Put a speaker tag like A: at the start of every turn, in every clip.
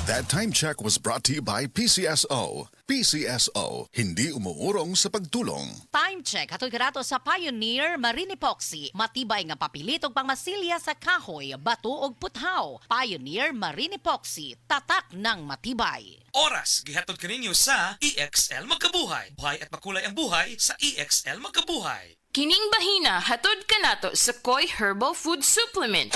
A: That time check was brought to you by PCSO. PCSO, hindi umuurong sa pagtulong.
B: Time check hatod kanato sa Pioneer Marine Epoxy. Matibay nga papilitog pangmasilya sa kahoy, bato ug puthaw. Pioneer Marine Epoxy, tatak ng matibay.
C: Oras gihatod kaninyo sa EXL Magkabuhay. Buhay at makulay ang buhay sa EXL Magkabuhay.
D: Kining bahina hatod kanato sa Koi Herbal Food Supplement.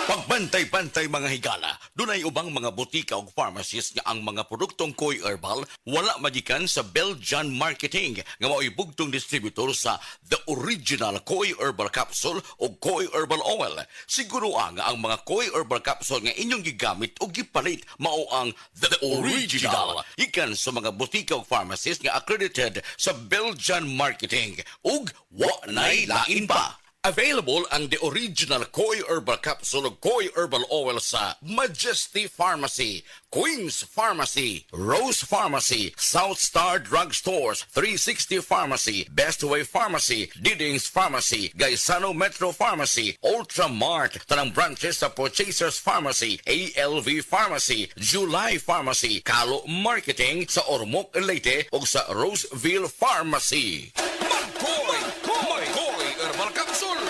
E: Pagbantay-bantay mga higala, dunay ubang mga butika o pharmacies nga ang mga produktong Koi Herbal wala magikan sa Belgian Marketing nga mao'y bugtong distributor sa The Original Koi Herbal Capsule o Koi Herbal Oil. Siguro nga ang mga Koi Herbal Capsule nga inyong gigamit o gipalit mao ang The Original. Ikan sa mga butika o pharmacies nga accredited sa Belgian Marketing ug wa nay lain pa. Available ang The Original Koi Herbal Capsule o Koi Herbal Oil sa Majesty Pharmacy, Queen's Pharmacy, Rose Pharmacy, South Star Drug Stores, 360 Pharmacy, Best Way Pharmacy, Diding's Pharmacy, Gaisano Metro Pharmacy, Ultramart, tanang branches sa Purchasers Pharmacy, ALV Pharmacy, July Pharmacy, Kalo Marketing sa Ormoc Leyte o sa Roseville Pharmacy. Mag-Koi! Mag-Koi Herbal Capsule!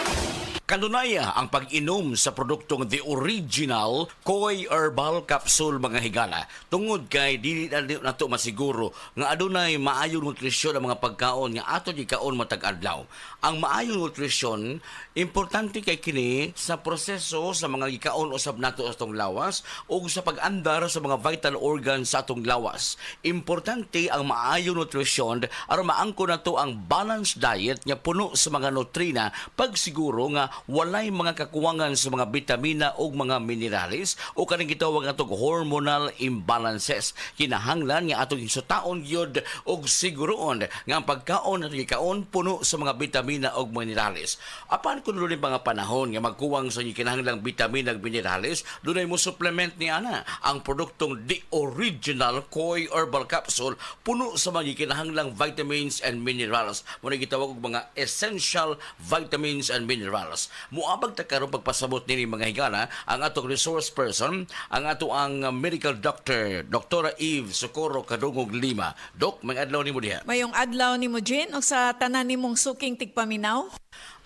E: Kanunaya ang pag-inom sa produktong The Original Koi Herbal Capsule mga higala. Tungod kay dili na to masiguro nga adunay maayong nutrisyon ang mga pagkaon nga ato gikaon matag adlaw. Ang maayong nutrisyon importante kay kini sa proseso sa mga gikaon usab nato sa atong lawas o sa pag-andar sa mga vital organs sa atong lawas. Importante ang maayong nutrisyon aron maangko nato ang balanced diet nga puno sa mga nutrina pagsiguro nga walay mga kakuwangan sa mga bitamina o mga minerales o kaning gitawag atong hormonal imbalances. Kinahanglan nga atong isutaon gyud og siguroon nga ang pagkaon at gikaon puno sa mga bitamina o minerales. Apan kun dunay mga panahon nga magkuwang sa kinahanglang bitamina ug minerales, dunay mo supplement ni ana ang produktong The Original Koi Herbal Capsule puno sa mga kinahanglang vitamins and minerals. Muna gitawag og mga essential vitamins and minerals. Muabag ta karon pagpasabot nini mga higala ang atong resource person, ang ato ang medical doctor, Dr. Eve Socorro Kadungog Lima. Dok, may adlaw nimo diha.
F: Mayong adlaw ni mo, Jen, o sa tanan nimong suking tigpaminaw?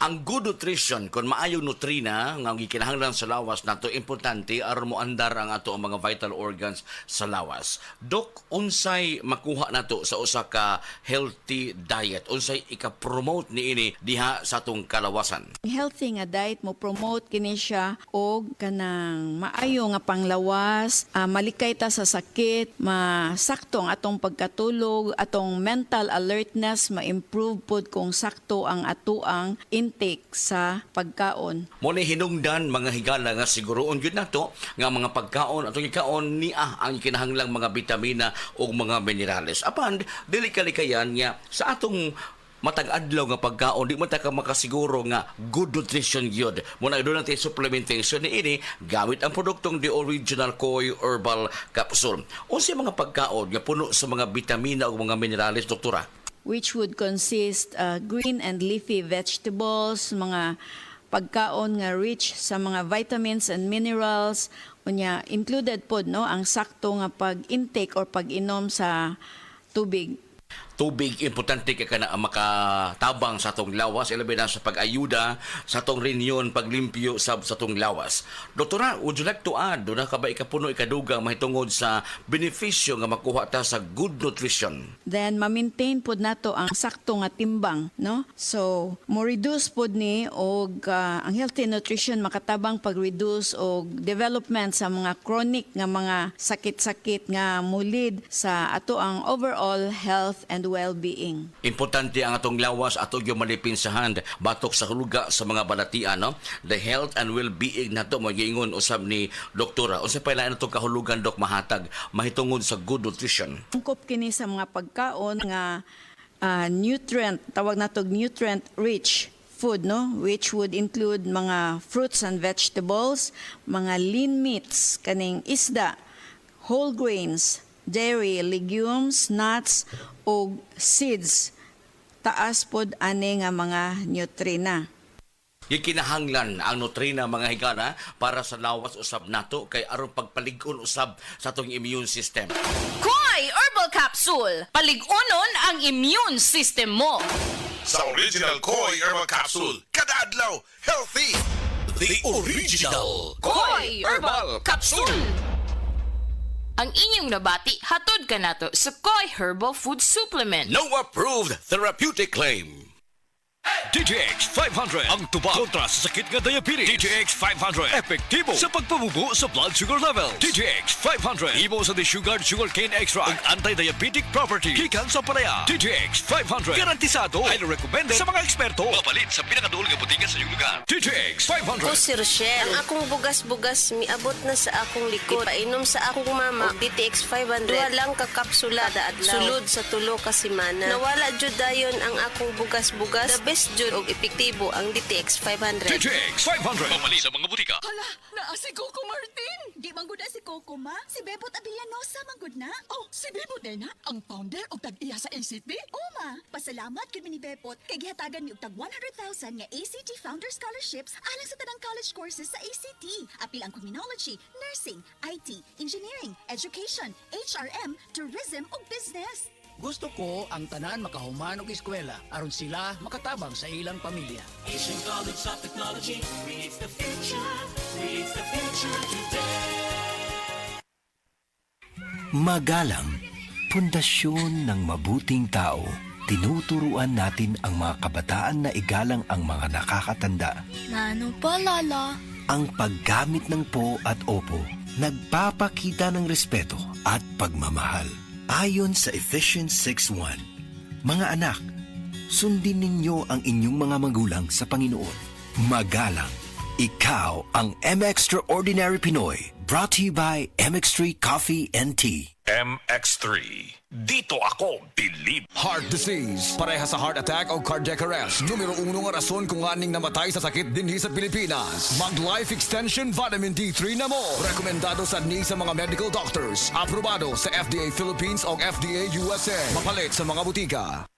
E: Ang good nutrition, kung maayong nutrina, nga gikinahanglan sa lawas nato importante aron mo andar ang ato ang mga vital organs sa lawas. Dok, unsay makuha nato sa usa ka healthy diet? Unsay ika-promote niini diha sa atong kalawasan?
F: Healthy nga diet mo promote kini siya og kanang maayo nga panglawas, malikay ta sa sakit, masakto ang atong pagkatulog, atong mental alertness ma-improve pod kung sakto ang atuang intake sa pagkaon.
E: Muna hinungdan mga higala nga siguroon yun nato nga mga pagkaon atong ikaon niya ang kinahanglang mga bitamina o mga minerales. Apan, dili kalikayan nga sa atong matag-adlaw nga pagkaon, di man ta ka makasiguro nga good nutrition yun. Muna doon natin supplementation ni ini gamit ang produktong The Original Koi Herbal Capsule. O sa mga pagkaon nga puno sa mga bitamina o mga minerales, doktora?
F: Which would consist green and leafy vegetables, mga pagkaon nga rich sa mga vitamins and minerals, unya included pod no ang sakto nga pag-intake or pag-inom sa tubig.
E: Tubig, importante ka na makatabang sa atong lawas, ilabi na sa pag-ayuda sa atong reunion, paglimpyo sa atong lawas. Doktora, would you like to add, doon na ka ba ikapuno, ikadugang mahitungod sa benepisyo nga makuha ta sa good nutrition?
F: Then, ma-maintain pod nato ang sakto nga timbang, no? So, mo-reduce pod ni og ang healthy nutrition makatabang pag-reduce og development sa mga chronic nga mga sakit-sakit nga mulid sa ato ang overall health and well-being.
E: Importante ang atong lawas ato yung malipinsahan batok sa huluga sa mga balatian, no? The health and well-being nato magiingon usab ni doktora. Unsa pa lain atong kahulugan dok mahatag mahitungod sa good nutrition?
F: Tungkop kini sa mga pagkaon nga nutrient, tawag natog nutrient rich food, no, which would include mga fruits and vegetables, mga lean meats kaning isda, whole grains, dairy, legumes, nuts o seeds. Taas pod ani nga mga nutrina.
E: Gikinahanglan ang nutrina mga higala para sa lawas usab nato kay aron pagpalig-on usab sa atong immune system.
D: Koi Herbal Capsule. Palig-unon ang immune system mo.
G: Sa original Koi Herbal Capsule, kada adlaw, healthy!
E: The original
D: Koi Herbal Capsule. Ang inyong nabati, hatod ka nato sa Koi Herbal Food Supplement.
E: no approved therapeutic claim.
H: DTX 500 ang tubag kontra sa sakit nga diabetes. DTX 500 epektibo sa pagpabubo sa blood sugar level. DTX 500 imo sa desugared sugarcane extract ug anti-diabetic property gikan sa palaya. DTX 500 garantisado highly recommended sa mga eksperto. Mapalit sa pinakaduol nga botiga sa iyong lugar. DTX 500.
I: Ako si Rochelle. Ang akong bugas-bugas miabot na sa akong likod. Painom sa akong mama og DTX 500. Duha lang ka kapsula kada adlaw. Sulod sa tulo ka semana. Nawala jud dayon ang akong bugas-bugas. The best jud og epektibo ang DTX 500.
H: DTX 500 mapalit sa mga botika.
J: Hala, naa si Coco Martin. Di manggod na si Coco, ma. Si Bebot Avillanosa manggod na. Oh, si Bebot na ang founder og tag-iya sa ACT. Oh, ma. Pasalamat gud mi ni Bebot kay gihatagan mi og tag 100,000 nga ACT Founder Scholarships alang sa tanang college courses sa ACT. Apil ang criminology, nursing, IT, engineering, education, HRM, tourism ug business.
K: Gusto ko ang tanan makahuman og eskwela aron sila makatabang sa ilang pamilya.
H: Asian College of Technology creates the future today.
L: Magalang, pundasyon ng mabuting tao. Tinuturuan natin ang mga kabataan na igalang ang mga nakakatanda.
J: Nano pa, Lala?
L: Ang paggamit ng po at opo, nagpapakita ng respeto at pagmamahal. Ayon sa Ephesians 6:1, mga anak, sundin ninyo ang inyong mga magulang sa Panginoon. Magalang, ikaw ang M-Extraordinary Pinoy. Brought to you by MX3 Coffee and Tea.
H: MX3. Dito ako believe.
M: Heart disease, pareha sa heart attack o cardiac arrest. Numero 1 nga rason kung aning namatay sa sakit dinhi sa Pilipinas. Mag Life Extension Vitamin D3 na mo. Rekomendado sa ni sa mga medical doctors. Aprobado sa FDA Philippines o FDA USA. Mapalit sa mga butika.